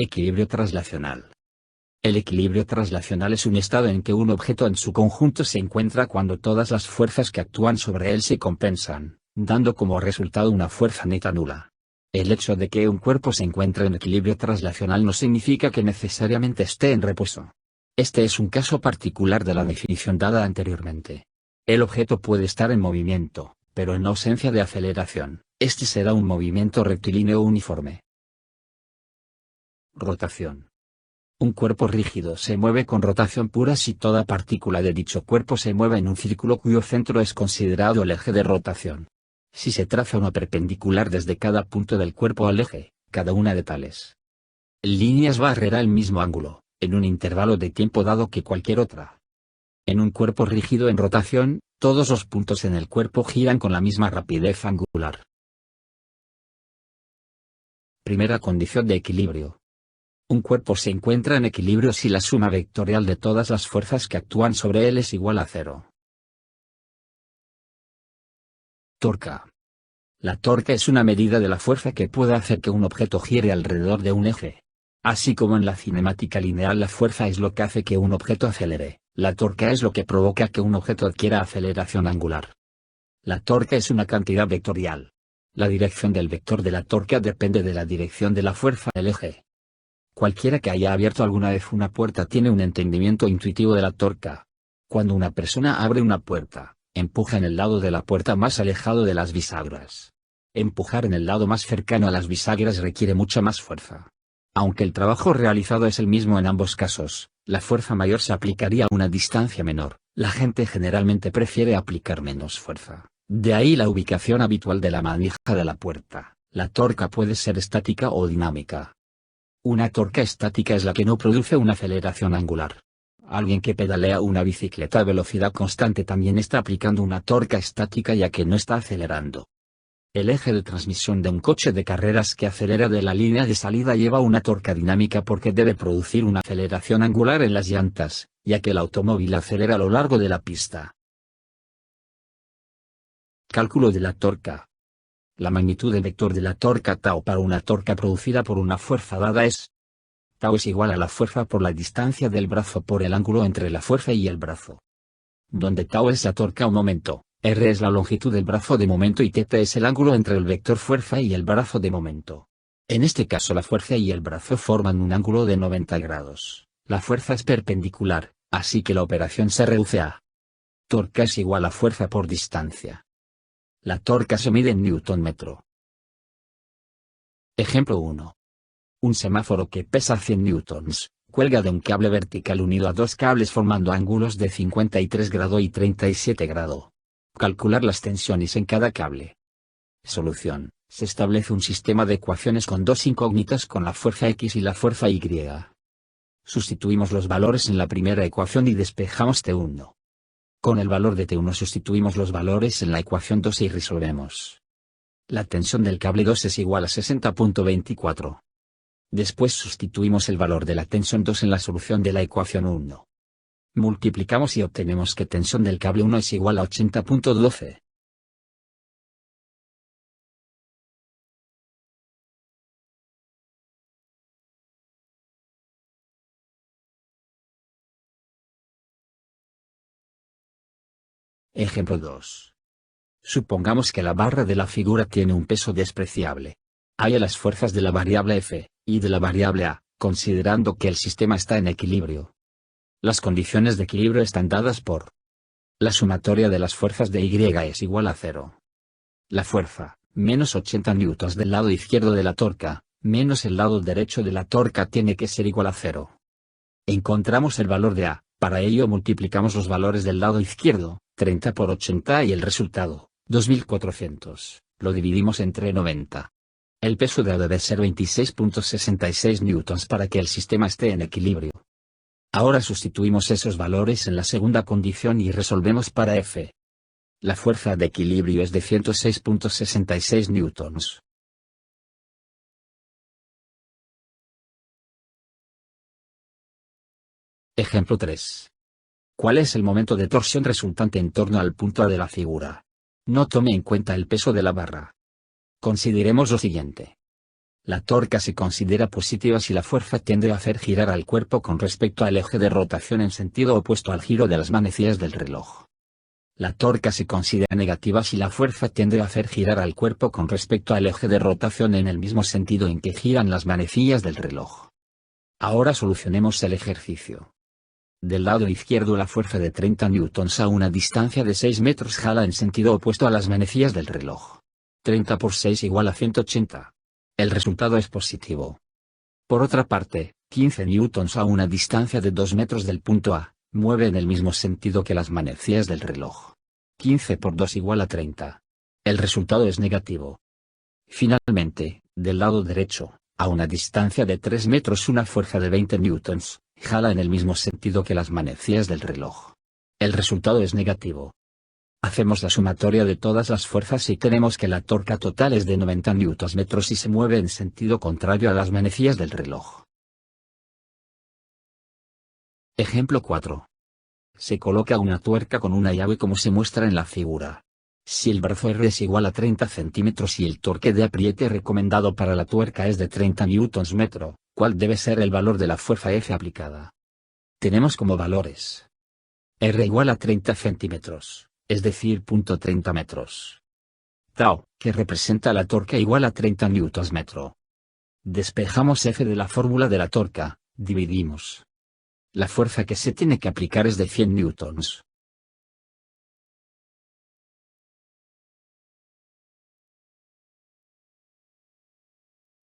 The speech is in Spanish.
Equilibrio traslacional. El equilibrio traslacional es un estado en que un objeto en su conjunto se encuentra cuando todas las fuerzas que actúan sobre él se compensan, dando como resultado una fuerza neta nula. El hecho de que un cuerpo se encuentre en equilibrio traslacional no significa que necesariamente esté en reposo. Este es un caso particular de la definición dada anteriormente. El objeto puede estar en movimiento, pero en ausencia de aceleración, este será un movimiento rectilíneo uniforme. Rotación. Un cuerpo rígido se mueve con rotación pura si toda partícula de dicho cuerpo se mueve en un círculo cuyo centro es considerado el eje de rotación. Si se traza una perpendicular desde cada punto del cuerpo al eje, cada una de tales líneas barrerá el mismo ángulo, en un intervalo de tiempo dado que cualquier otra. En un cuerpo rígido en rotación, todos los puntos en el cuerpo giran con la misma rapidez angular. Primera condición de equilibrio. Un cuerpo se encuentra en equilibrio si la suma vectorial de todas las fuerzas que actúan sobre él es igual a cero. Torca. La torca es una medida de la fuerza que puede hacer que un objeto gire alrededor de un eje. Así como en la cinemática lineal la fuerza es lo que hace que un objeto acelere, la torca es lo que provoca que un objeto adquiera aceleración angular. La torca es una cantidad vectorial. La dirección del vector de la torca depende de la dirección de la fuerza del eje. Cualquiera que haya abierto alguna vez una puerta tiene un entendimiento intuitivo de la torca. Cuando una persona abre una puerta, empuja en el lado de la puerta más alejado de las bisagras. Empujar en el lado más cercano a las bisagras requiere mucha más fuerza. Aunque el trabajo realizado es el mismo en ambos casos, la fuerza mayor se aplicaría a una distancia menor. La gente generalmente prefiere aplicar menos fuerza. De ahí la ubicación habitual de la manija de la puerta. La torca puede ser estática o dinámica. Una torca estática es la que no produce una aceleración angular. Alguien que pedalea una bicicleta a velocidad constante también está aplicando una torca estática ya que no está acelerando. El eje de transmisión de un coche de carreras que acelera de la línea de salida lleva una torca dinámica porque debe producir una aceleración angular en las llantas, ya que el automóvil acelera a lo largo de la pista. Cálculo de la torca. La magnitud del vector de la torca tau para una torca producida por una fuerza dada es tau es igual a la fuerza por la distancia del brazo por el ángulo entre la fuerza y el brazo. Donde tau es la torca o momento, r es la longitud del brazo de momento y θ es el ángulo entre el vector fuerza y el brazo de momento. En este caso la fuerza y el brazo forman un ángulo de 90 grados. La fuerza es perpendicular, así que la operación se reduce a torca es igual a fuerza por distancia. La torca se mide en newton metro. Ejemplo 1. Un semáforo que pesa 100 newtons, cuelga de un cable vertical unido a dos cables formando ángulos de 53 grado y 37 grado. Calcular las tensiones en cada cable. Solución. Se establece un sistema de ecuaciones con dos incógnitas con la fuerza X y la fuerza Y. Sustituimos los valores en la primera ecuación y despejamos T1. Con el valor de T1 sustituimos los valores en la ecuación 2 y resolvemos. La tensión del cable 2 es igual a 60.24. Después sustituimos el valor de la tensión 2 en la solución de la ecuación 1. Multiplicamos y obtenemos que tensión del cable 1 es igual a 80.12. Ejemplo 2. Supongamos que la barra de la figura tiene un peso despreciable. Halla las fuerzas de la variable F, y de la variable A, considerando que el sistema está en equilibrio. Las condiciones de equilibrio están dadas por la sumatoria de las fuerzas de Y es igual a 0. La fuerza, menos 80 newtons del lado izquierdo de la torca, menos el lado derecho de la torca tiene que ser igual a 0. Encontramos el valor de A, para ello multiplicamos los valores del lado izquierdo, 30 por 80 y el resultado, 2400, lo dividimos entre 90. El peso de A debe ser 26.66 newtons para que el sistema esté en equilibrio. Ahora sustituimos esos valores en la segunda condición y resolvemos para F. La fuerza de equilibrio es de 106.66 newtons. Ejemplo 3. ¿Cuál es el momento de torsión resultante en torno al punto A de la figura? No tome en cuenta el peso de la barra. Consideremos lo siguiente. La torca se considera positiva si la fuerza tiende a hacer girar al cuerpo con respecto al eje de rotación en sentido opuesto al giro de las manecillas del reloj. La torca se considera negativa si la fuerza tiende a hacer girar al cuerpo con respecto al eje de rotación en el mismo sentido en que giran las manecillas del reloj. Ahora solucionemos el ejercicio. Del lado izquierdo la fuerza de 30 newtons a una distancia de 6 metros jala en sentido opuesto a las manecillas del reloj. 30 por 6 igual a 180. El resultado es positivo. Por otra parte, 15 newtons a una distancia de 2 metros del punto A, mueve en el mismo sentido que las manecillas del reloj. 15 por 2 igual a 30. El resultado es negativo. Finalmente, del lado derecho, a una distancia de 3 metros una fuerza de 20 newtons, jala en el mismo sentido que las manecillas del reloj. El resultado es negativo. Hacemos la sumatoria de todas las fuerzas y tenemos que la torca total es de 90 newtons-metros y se mueve en sentido contrario a las manecillas del reloj. Ejemplo 4. Se coloca una tuerca con una llave como se muestra en la figura. Si el brazo R es igual a 30 centímetros y el torque de apriete recomendado para la tuerca es de 30 newtons-metro, ¿cuál debe ser el valor de la fuerza F aplicada? Tenemos como valores R igual a 30 centímetros. Es decir, .30 metros. Tau, que representa la torca igual a 30 newtons-metro. Despejamos F de la fórmula de la torca, dividimos. La fuerza que se tiene que aplicar es de 100 newtons.